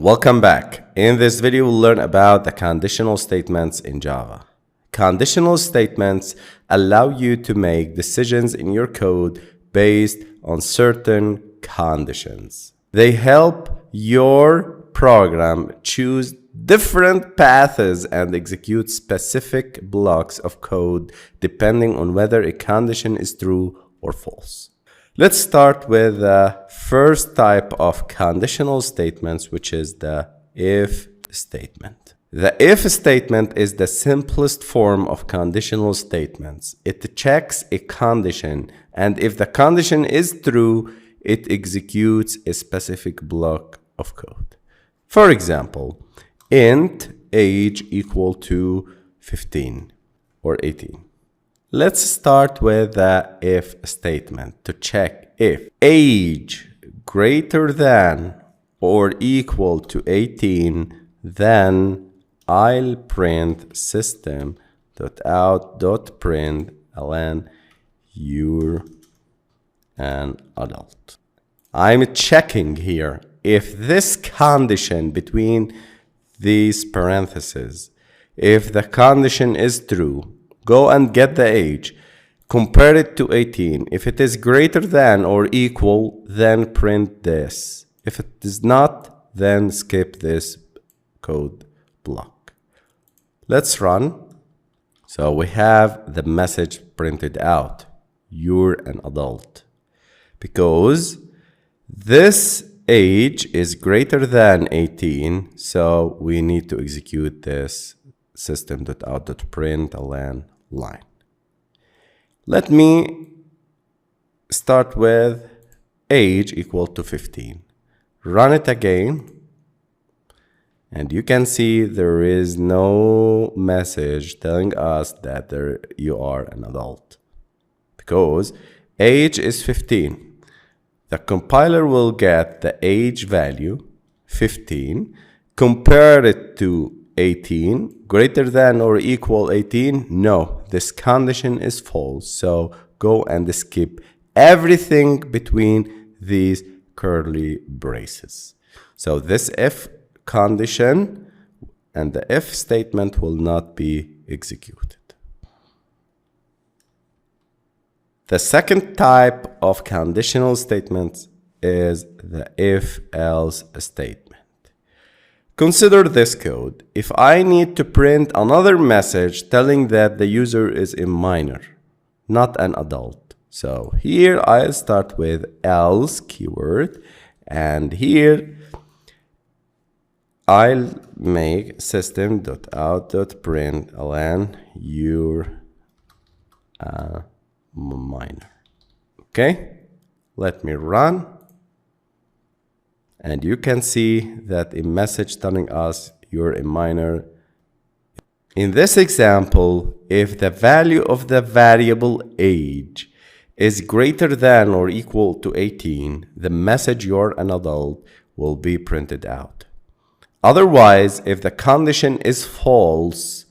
Welcome back. In this video, we'll learn about the conditional statements in Java. Conditional statements allow you to make decisions in your code based on certain conditions. They help your program choose different paths and execute specific blocks of code depending on whether a condition is true or false. Let's start with the first type of conditional statements, which is the if statement. The if statement is the simplest form of conditional statements. It checks a condition, and if the condition is true, it executes a specific block of code. For example, int age equal to 15 or 18. Let's start with the if statement to check if age greater than or equal to 18, then I'll print system.out.println you're an adult. I'm checking here if this condition between these parentheses, if the condition is true, go and get the age, compare it to 18. If it is greater than or equal, then print this. If it is not, then skip this code block. Let's run. So we have the message printed out. You're an adult. Because this age is greater than 18, so we need to execute this system.out.println line. Let me start with age equal to 15. Run it again, and you can see there is no message telling us that you are an adult because age is 15. The compiler will get the age value 15, compare it to 18, greater than or equal 18. No, this condition is false. So go and skip everything between these curly braces. So this if condition and the if statement will not be executed. The second type of conditional statements is the if-else statement. Consider this code. If I need to print another message telling that the user is a minor, not an adult. So here I'll start with else keyword, and here I'll make system.out.println you're a minor. Okay, let me run. And you can see that a message telling us you're a minor. In this example, if the value of the variable age is greater than or equal to 18, the message you're an adult will be printed out. Otherwise, if the condition is false,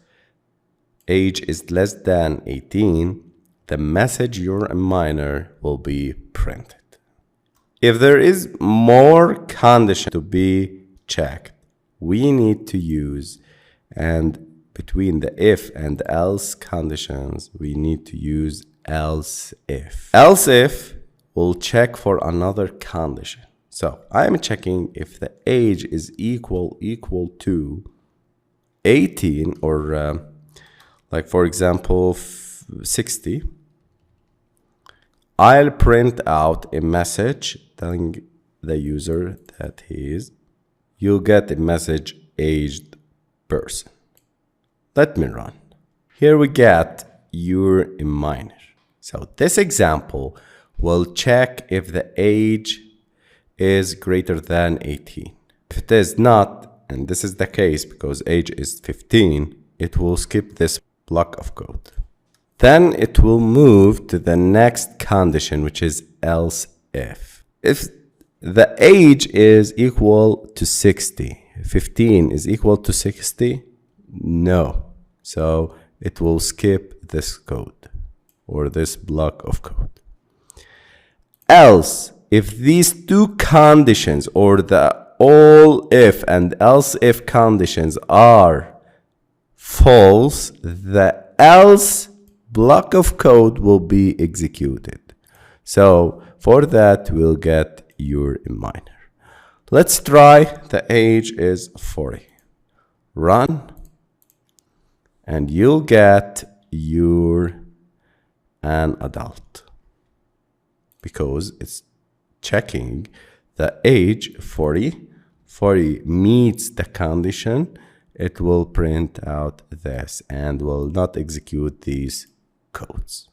age is less than 18, the message you're a minor will be printed. If there is more condition to be checked, we need to use, and between the if and else conditions, we need to use else if. Else if will check for another condition. So I'm checking if the age is equal to 18 or like for example 60. I'll print out a message telling the user that you'll get a message aged person. Let me run. Here we get you're a minor. So this example will check if the age is greater than 18. If it is not, and this is the case because age is 15, it will skip this block of code. Then it will move to the next condition, which is else if. If the age is equal to 60, 15 is equal to 60, no. So it will skip this code or this block of code. Else, if these two conditions or the all if and else if conditions are false, the else block of code will be executed. So for that, we'll get your minor. Let's try. The age is 40. Run, and you'll get you're an adult, because it's checking the age 40. 40 meets the condition. It will print out this and will not execute these codes.